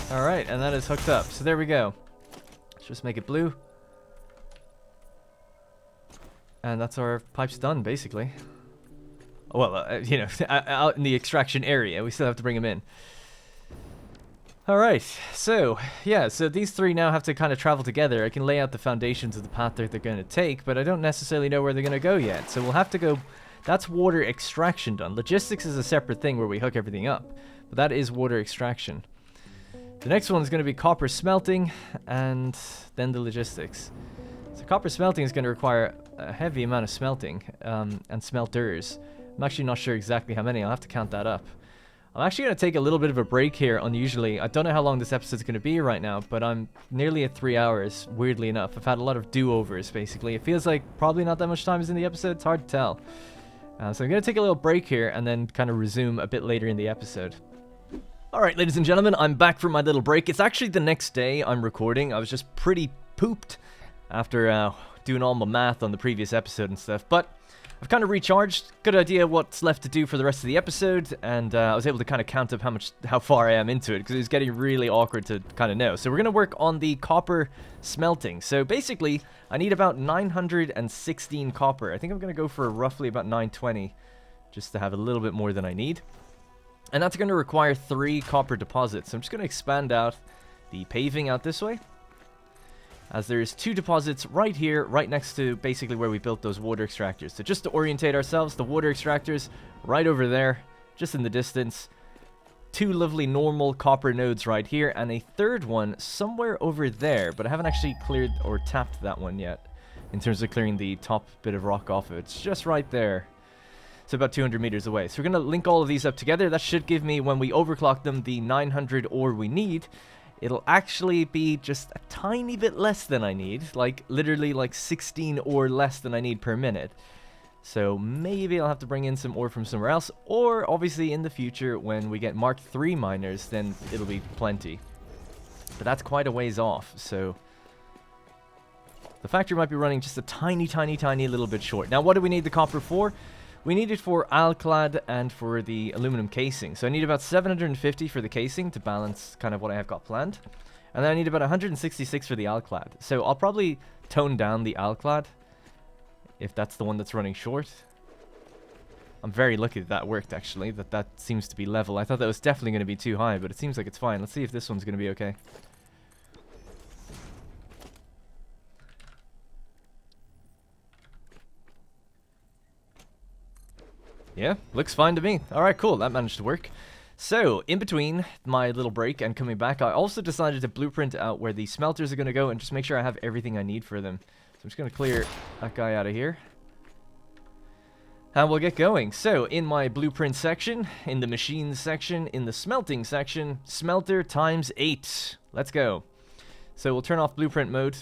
Alright, and that is hooked up. So there we go. Let's just make it blue. And that's our pipes done, basically. Well, you know, out in the extraction area. We still have to bring them in. Alright, so, yeah, so these three now have to kind of travel together. I can lay out the foundations of the path that they're going to take, but I don't necessarily know where they're going to go yet. So we'll have to go... That's water extraction done. Logistics is a separate thing where we hook everything up. But that is water extraction. The next one is going to be copper smelting, and then the logistics. So copper smelting is going to require a heavy amount of smelting, and smelters. I'm actually not sure exactly how many. I'll have to count that up. I'm actually going to take a little bit of a break here, unusually. I don't know how long this episode's going to be right now, but I'm nearly at 3 hours, weirdly enough. I've had a lot of do-overs, basically. It feels like probably not that much time is in the episode. It's hard to tell. So I'm going to take a little break here, and then kind of resume a bit later in the episode. Alright, ladies and gentlemen, I'm back from my little break. It's actually the next day I'm recording. I was just pretty pooped after doing all my math on the previous episode and stuff. But I've kind of recharged, good idea what's left to do for the rest of the episode, and I was able to kind of count up how far I am into it, because it was getting really awkward to kind of know. So we're going to work on the copper smelting. So basically, I need about 916 copper. I think I'm going to go for roughly about 920, just to have a little bit more than I need. And that's going to require 3 copper deposits. So I'm just going to expand out the paving out this way, as there's 2 deposits right here, right next to basically where we built those water extractors. So just to orientate ourselves, the water extractors right over there, just in the distance. 2 lovely normal copper nodes right here, and a third one somewhere over there, but I haven't actually cleared or tapped that one yet in terms of clearing the top bit of rock off of it. It's just right there. So about 200 meters away. So we're going to link all of these up together. That should give me, when we overclock them, the 900 ore we need. It'll actually be just a tiny bit less than I need. Like, literally like 16 ore less than I need per minute. So maybe I'll have to bring in some ore from somewhere else. Or, obviously, in the future, when we get Mark III miners, then it'll be plenty. But that's quite a ways off, so... The factory might be running just a tiny little bit short. Now, what do we need the copper for? We need it for alclad and for the aluminum casing. So I need about 750 for the casing to balance kind of what I have got planned. And then I need about 166 for the alclad. So I'll probably tone down the alclad if that's the one that's running short. I'm very lucky that worked, actually. That seems to be level. I thought that was definitely going to be too high, but it seems like it's fine. Let's see if this one's going to be okay. Yeah, looks fine to me. Alright, cool. That managed to work. So, in between my little break and coming back, I also decided to blueprint out where the smelters are going to go and just make sure I have everything I need for them. So I'm just going to clear that guy out of here. And we'll get going. So, in my blueprint section, in the machines section, in the smelting section, smelter times 8. Let's go. So we'll turn off blueprint mode.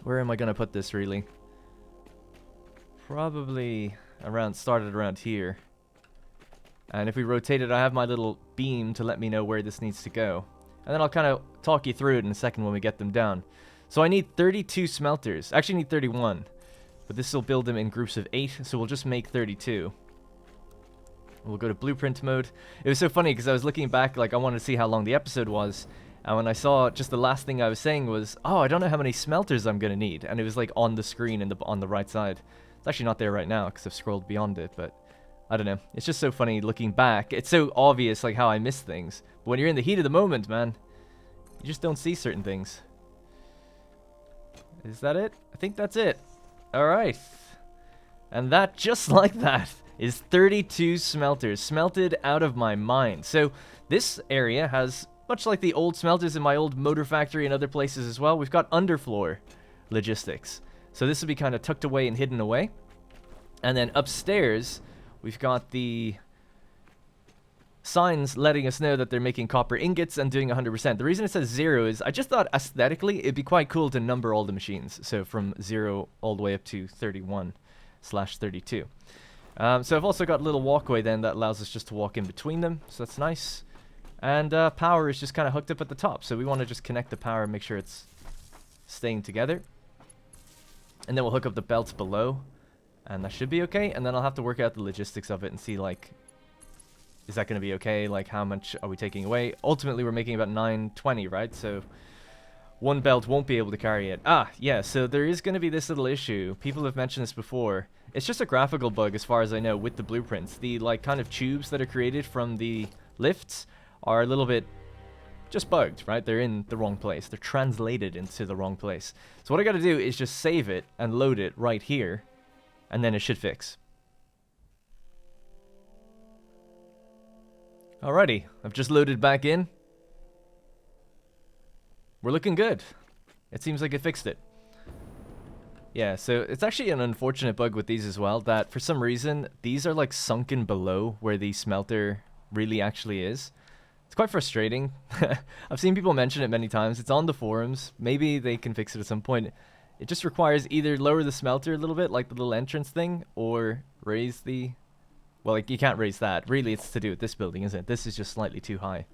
Where am I going to put this, really? Probably started around here. And if we rotate it, I have my little beam to let me know where this needs to go. And then I'll kind of talk you through it in a second when we get them down. So I need 32 smelters. Actually, I need 31. But this will build them in groups of 8, so we'll just make 32. We'll go to blueprint mode. It was so funny because I was looking back, like I wanted to see how long the episode was. And when I saw, just the last thing I was saying was, oh, I don't know how many smelters I'm going to need. And it was like on the screen on the right side. It's actually not there right now because I've scrolled beyond it, but I don't know. It's just so funny looking back. It's so obvious like how I miss things. But when you're in the heat of the moment, man, you just don't see certain things. Is that it? I think that's it. Alright. And that, just like that, is 32 smelters. Smelted out of my mind. So this area has, much like the old smelters in my old motor factory and other places as well, we've got underfloor logistics. So this will be kind of tucked away and hidden away. And then upstairs, we've got the signs letting us know that they're making copper ingots and doing 100%. The reason it says 0 is I just thought aesthetically it'd be quite cool to number all the machines. So from 0 all the way up to 31/32. So I've also got a little walkway then that allows us just to walk in between them. So that's nice. And power is just kind of hooked up at the top. So we want to just connect the power and make sure it's staying together. And then we'll hook up the belts below. And that should be okay. And then I'll have to work out the logistics of it and see, like, is that going to be okay? Like, how much are we taking away? Ultimately, we're making about 920, right? So one belt won't be able to carry it. Ah, yeah, so there is going to be this little issue. People have mentioned this before. It's just a graphical bug, as far as I know, with the blueprints. The, like, kind of tubes that are created from the lifts are a little bit just bugged, right? They're in the wrong place. They're translated into the wrong place. So what I got to do is just save it and load it right here, and then it should fix. Alrighty, I've just loaded back in. We're looking good. It seems like it fixed it. Yeah, so it's actually an unfortunate bug with these as well, that for some reason, these are like sunken below where the smelter really actually is. It's quite frustrating. I've seen people mention it many times. It's on the forums. Maybe they can fix it at some point. It just requires either lower the smelter a little bit, like the little entrance thing, or raise the... Well, like, you can't raise that. Really, it's to do with this building, isn't it? This is just slightly too high.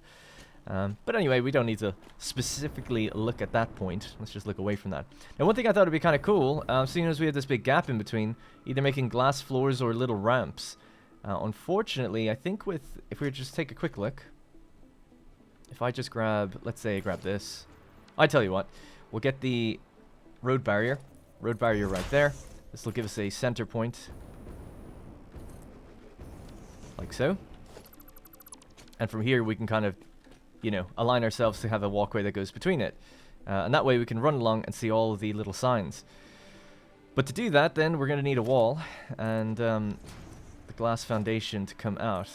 But anyway, we don't need to specifically look at that point. Let's just look away from that. Now, one thing I thought would be kind of cool, seeing as we had this big gap in between, either making glass floors or little ramps. Unfortunately, I think if we just take a quick look, if I just grab, let's say I grab this. I tell you what, we'll get the road barrier right there. This will give us a center point. Like so. And from here we can kind of, you know, align ourselves to have a walkway that goes between it. And that way we can run along and see all the little signs. But to do that, then we're going to need a wall and the glass foundation to come out.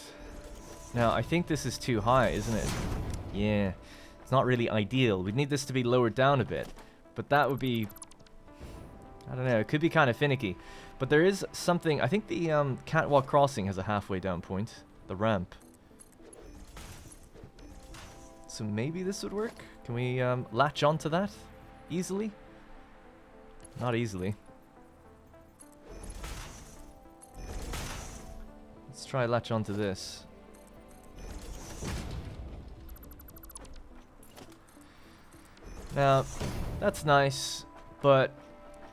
Now, I think this is too high, isn't it? Yeah, it's not really ideal. We'd need this to be lowered down a bit. But that would be... I don't know, it could be kind of finicky. But there is something... I think the catwalk crossing has a halfway down point. The ramp. So maybe this would work? Can we latch onto that easily? Not easily. Let's try latch onto this. Now, that's nice, but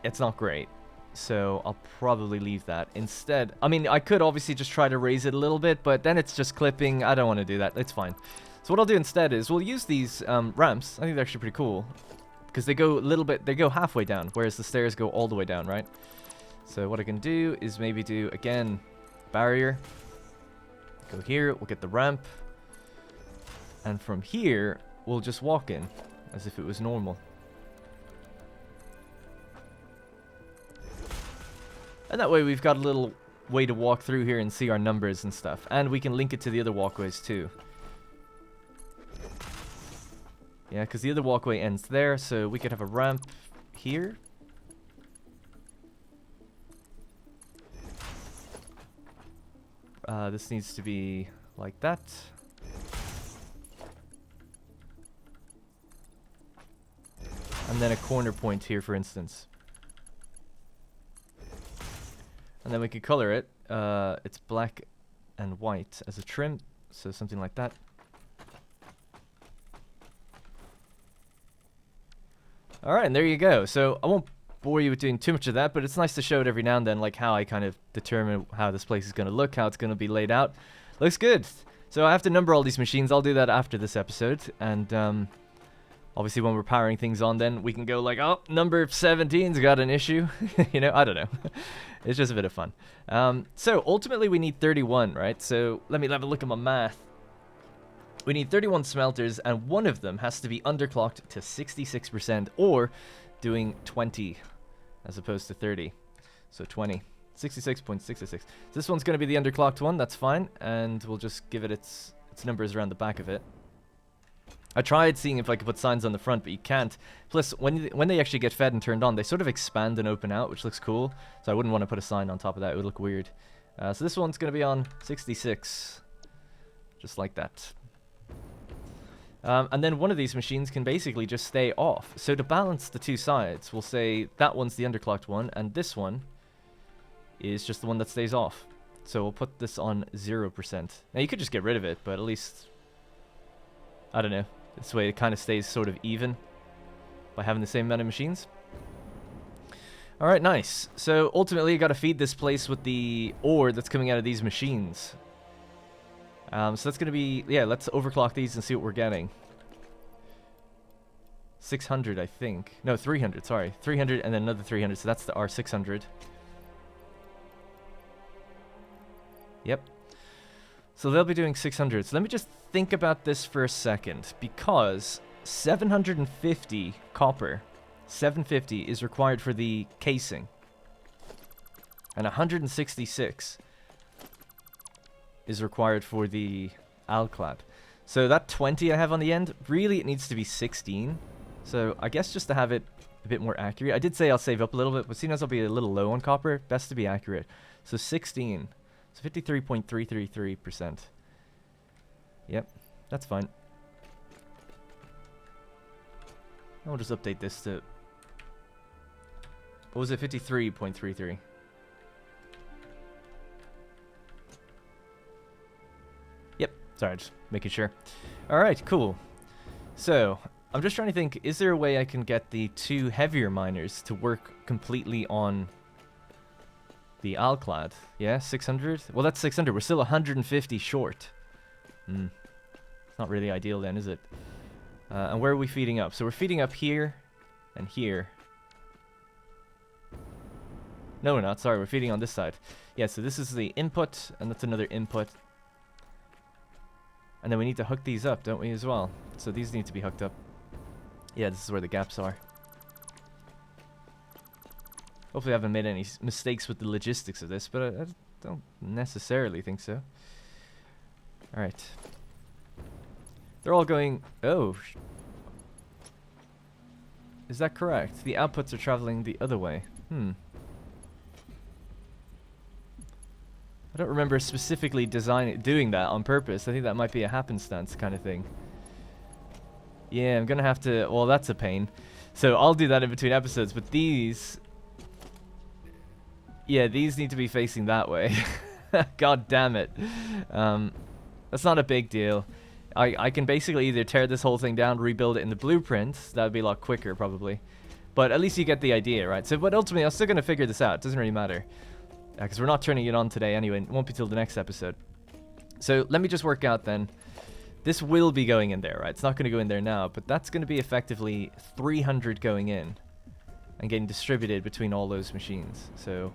it's not great. So I'll probably leave that. Instead, I mean, I could obviously just try to raise it a little bit, but then it's just clipping. I don't want to do that. It's fine. So what I'll do instead is we'll use these ramps. I think they're actually pretty cool because they go a little bit, they go halfway down, whereas the stairs go all the way down, right? So what I can do is maybe do, again, barrier. Go here, we'll get the ramp. And from here, we'll just walk in as if it was normal. And that way we've got a little way to walk through here and see our numbers and stuff. And we can link it to the other walkways too. Yeah, because the other walkway ends there, so we could have a ramp here. This needs to be like that. And then a corner point here, for instance. And then we can color it. It's black and white as a trim. So something like that. Alright, and there you go. So I won't bore you with doing too much of that, but it's nice to show it every now and then, like how I kind of determine how this place is going to look, how it's going to be laid out. Looks good. So I have to number all these machines. I'll do that after this episode. And obviously when we're powering things on, then we can go like, oh, number 17's got an issue. You know, I don't know. It's just a bit of fun. So ultimately we need 31, right? So let me have a look at my math. We need 31 smelters, and one of them has to be underclocked to 66% or doing 20 as opposed to 30. So 20. 66.66. So this one's going to be the underclocked one. That's fine. And we'll just give it its numbers around the back of it. I tried seeing if I could put signs on the front, but you can't. Plus, when they actually get fed and turned on, they sort of expand and open out, which looks cool. So I wouldn't want to put a sign on top of that. It would look weird. So this one's going to be on 66. Just like that. And then one of these machines can basically just stay off. So to balance the two sides, we'll say that one's the underclocked one, and this one is just the one that stays off. So we'll put this on 0%. Now you could just get rid of it, but at least, I don't know, this way it kind of stays sort of even by having the same amount of machines. Alright, nice. So ultimately you got to feed this place with the ore that's coming out of these machines. So that's going to be, yeah, let's overclock these and see what we're getting. 600, I think. No, 300, sorry. 300 and then another 300, so that's the R600. Yep. So they'll be doing 600. So let me just think about this for a second, because 750 copper, 750 is required for the casing, and 166 is required for the alclad. So that 20 I have on the end, really it needs to be 16. So I guess just to have it a bit more accurate, I did say I'll save up a little bit, but seeing as I'll be a little low on copper, best to be accurate. So 16. So 53.333%. Yep, that's fine. I'll just update this to... What was it? 53.33. Yep, sorry, just making sure. Alright, cool. So, I'm just trying to think, is there a way I can get the two heavier miners to work completely on the alclad? Yeah, 600? Well, that's 600. We're still 150 short. It's not really ideal then, is it? And where are we feeding up? So we're feeding up here and here. No, we're not. Sorry, we're feeding on this side. Yeah, so this is the input, and that's another input. And then we need to hook these up, don't we, as well? So these need to be hooked up. Yeah, this is where the gaps are. Hopefully I haven't made any mistakes with the logistics of this, but I don't necessarily think so. Alright. They're all going... Oh. Is that correct? The outputs are traveling the other way. I don't remember specifically doing that on purpose. I think that might be a happenstance kind of thing. Yeah, I'm going to have to... Well, that's a pain. So I'll do that in between episodes, but these... Yeah, these need to be facing that way. God damn it. That's not a big deal. I can basically either tear this whole thing down, rebuild it in the blueprint. That would be a lot quicker, probably. But at least you get the idea, right? So, but ultimately, I'm still going to figure this out. It doesn't really matter. Because we're not turning it on today anyway. It won't be till the next episode. So, let me just work out then. This will be going in there, right? It's not going to go in there now. But that's going to be effectively 300 going in. And getting distributed between all those machines. So...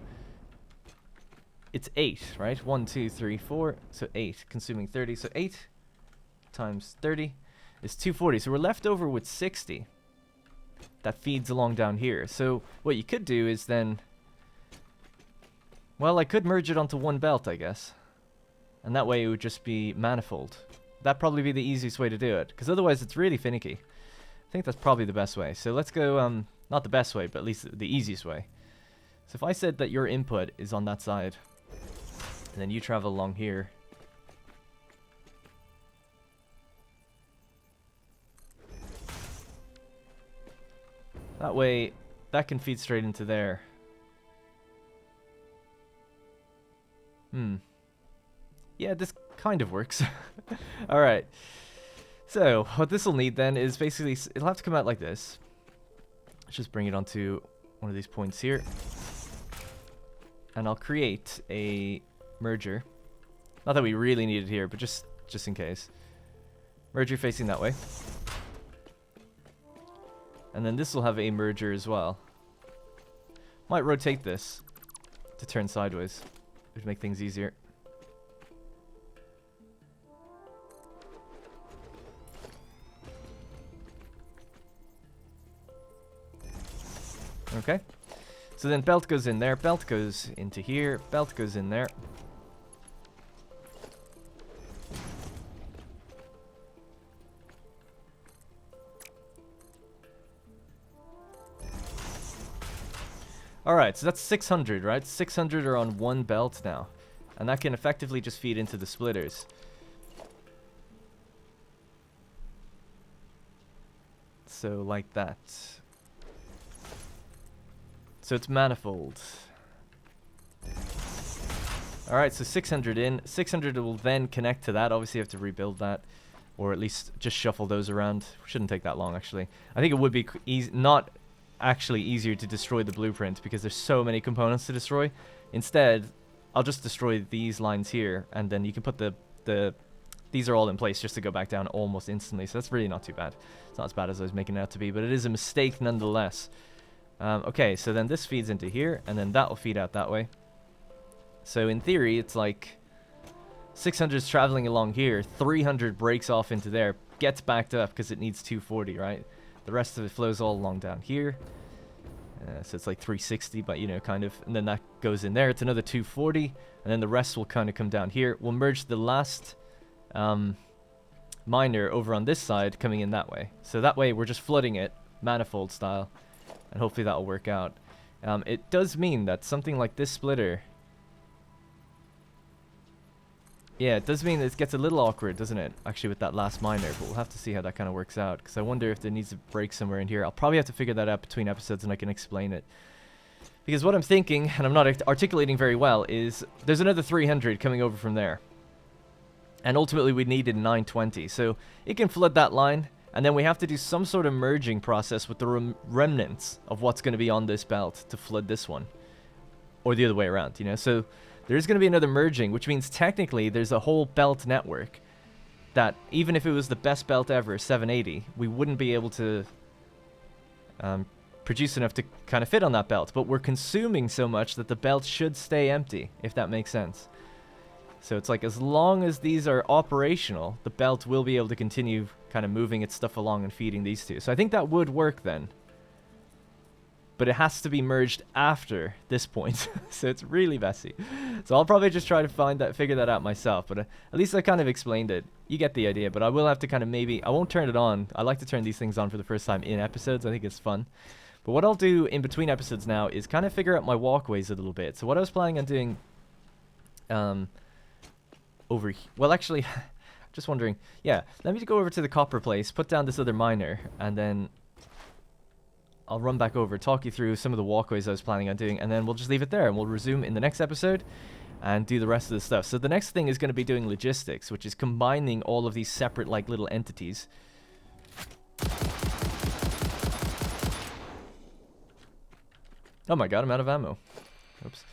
It's 8, right? 1, 2, 3, 4. So 8, consuming 30. So 8 times 30 is 240. So we're left over with 60. That feeds along down here. So what you could do is then... Well, I could merge it onto one belt, I guess. And that way it would just be manifold. That'd probably be the easiest way to do it. Because otherwise it's really finicky. I think that's probably the best way. So let's go, not the best way, but at least the easiest way. So if I said that your input is on that side... And then you travel along here. That way, that can feed straight into there. Yeah, this kind of works. Alright. So, what this will need then is basically, it'll have to come out like this. Let's just bring it onto one of these points here. And I'll create a merger. Not that we really need it here, but just in case. Merger facing that way. And then this will have a merger as well. Might rotate this to turn sideways. It would make things easier. Okay. So then belt goes in there, belt goes into here, belt goes in there. Alright, so that's 600, right? 600 are on one belt now. And that can effectively just feed into the splitters. So, like that. So it's manifold. Alright, so 600 in. 600 will then connect to that. Obviously, you have to rebuild that. Or at least just shuffle those around. Shouldn't take that long, actually. I think it would be not actually easier to destroy the blueprint because there's so many components to destroy. Instead, I'll just destroy these lines here, and then you can put these are all in place just to go back down almost instantly. So that's really not too bad. It's not as bad as I was making it out to be, but it is a mistake nonetheless. Okay, so then this feeds into here, and then that will feed out that way. So in theory, it's like 600 is traveling along here, 300 breaks off into there, gets backed up because it needs 240, right? The rest of it flows all along down here. So it's like 360, but, you know, kind of. And then that goes in there. It's another 240. And then the rest will kind of come down here. We'll merge the last miner over on this side coming in that way. So that way we're just flooding it, manifold style. And hopefully that will work out. It does mean that something like this splitter... Yeah, it does mean that it gets a little awkward, doesn't it? Actually, with that last miner, but we'll have to see how that kind of works out. Because I wonder if there needs a break somewhere in here. I'll probably have to figure that out between episodes and I can explain it. Because what I'm thinking, and I'm not articulating very well, is there's another 300 coming over from there. And ultimately we needed 920. So it can flood that line, and then we have to do some sort of merging process with the remnants of what's going to be on this belt to flood this one. Or the other way around, you know? So... there's going to be another merging, which means technically there's a whole belt network that even if it was the best belt ever, 780, we wouldn't be able to produce enough to kind of fit on that belt. But we're consuming so much that the belt should stay empty, if that makes sense. So it's like as long as these are operational, the belt will be able to continue kind of moving its stuff along and feeding these two. So I think that would work then. But it has to be merged after this point. So it's really messy. So I'll probably just try to figure that out myself. But at least I kind of explained it. You get the idea. But I will have to kind of I won't turn it on. I like to turn these things on for the first time in episodes. I think it's fun. But what I'll do in between episodes now is kind of figure out my walkways a little bit. So what I was planning on doing over here. Well, actually, just wondering. Yeah, let me go over to the copper place, put down this other miner, and then... I'll run back over, talk you through some of the walkways I was planning on doing, and then we'll just leave it there, and we'll resume in the next episode and do the rest of the stuff. So the next thing is going to be doing logistics, which is combining all of these separate, like, little entities. Oh my god, I'm out of ammo. Oops.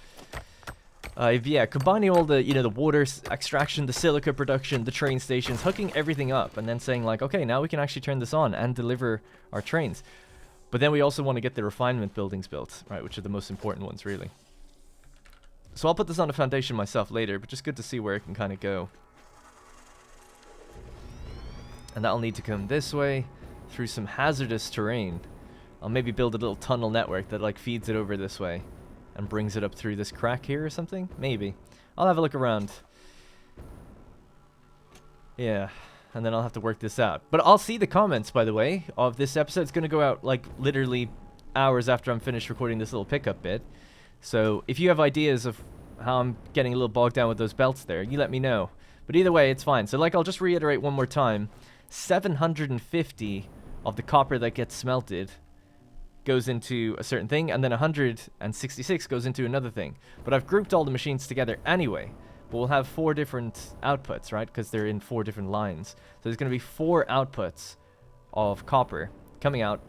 Yeah, combining all the, you know, the water extraction, the silica production, the train stations, hooking everything up, and then saying, like, okay, now we can actually turn this on and deliver our trains. But then we also want to get the refinement buildings built, right, which are the most important ones, really. So I'll put this on a foundation myself later, but just good to see where it can kind of go. And that'll need to come this way, through some hazardous terrain. I'll maybe build a little tunnel network that, like, feeds it over this way and brings it up through this crack here or something? Maybe. I'll have a look around. Yeah. And then I'll have to work this out. But I'll see the comments, by the way, of this episode. It's going to go out, like, literally hours after I'm finished recording this little pickup bit. So if you have ideas of how I'm getting a little bogged down with those belts there, you let me know. But either way, it's fine. So, like, I'll just reiterate one more time. 750 of the copper that gets smelted goes into a certain thing, and then 166 goes into another thing. But I've grouped all the machines together anyway. But we'll have 4 different outputs, right? Because they're in 4 different lines. So there's going to be 4 outputs of copper coming out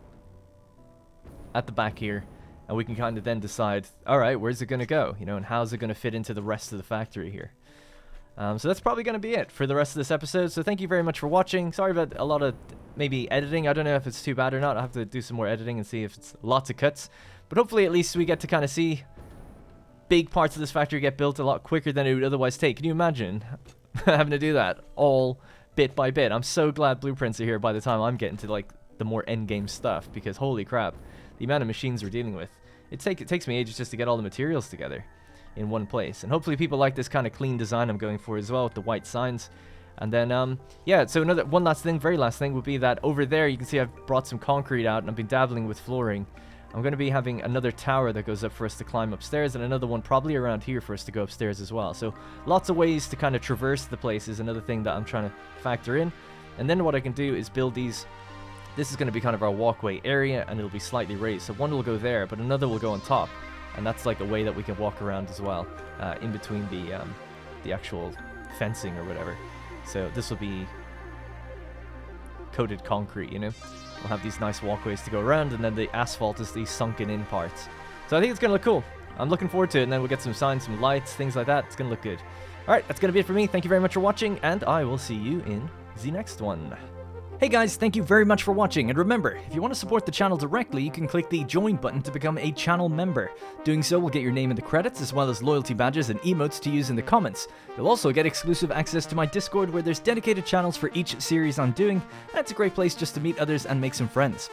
at the back here. And we can kind of then decide, all right, where's it going to go? You know, and how's it going to fit into the rest of the factory here? So that's probably going to be it for the rest of this episode. So thank you very much for watching. Sorry about a lot of maybe editing. I don't know if it's too bad or not. I'll have to do some more editing and see if it's lots of cuts. But hopefully at least we get to kind of see big parts of this factory get built a lot quicker than it would otherwise take. Can you imagine having to do that all bit by bit? I'm so glad blueprints are here by the time I'm getting to like the more endgame stuff, because holy crap, the amount of machines we're dealing with. It takes me ages just to get all the materials together in one place. And hopefully people like this kind of clean design I'm going for as well, with the white signs. And then, yeah, so one last thing, very last thing, would be that over there, you can see I've brought some concrete out, and I've been dabbling with flooring. I'm going to be having another tower that goes up for us to climb upstairs, and another one probably around here for us to go upstairs as well. So lots of ways to kind of traverse the place is another thing that I'm trying to factor in. And then what I can do is build these. This is going to be kind of our walkway area, and it'll be slightly raised. So one will go there, but another will go on top. And that's like a way that we can walk around as well, in between the actual fencing or whatever. So this will be coated concrete, you know? We'll have these nice walkways to go around, and then the asphalt is these sunken in parts. So I think it's going to look cool. I'm looking forward to it, and then we'll get some signs, some lights, things like that. It's going to look good. Alright, that's going to be it for me. Thank you very much for watching, and I will see you in the next one. Hey guys, thank you very much for watching, and remember, if you want to support the channel directly, you can click the join button to become a channel member. Doing so will get your name in the credits, as well as loyalty badges and emotes to use in the comments. You'll also get exclusive access to my Discord, where there's dedicated channels for each series I'm doing, and it's a great place just to meet others and make some friends.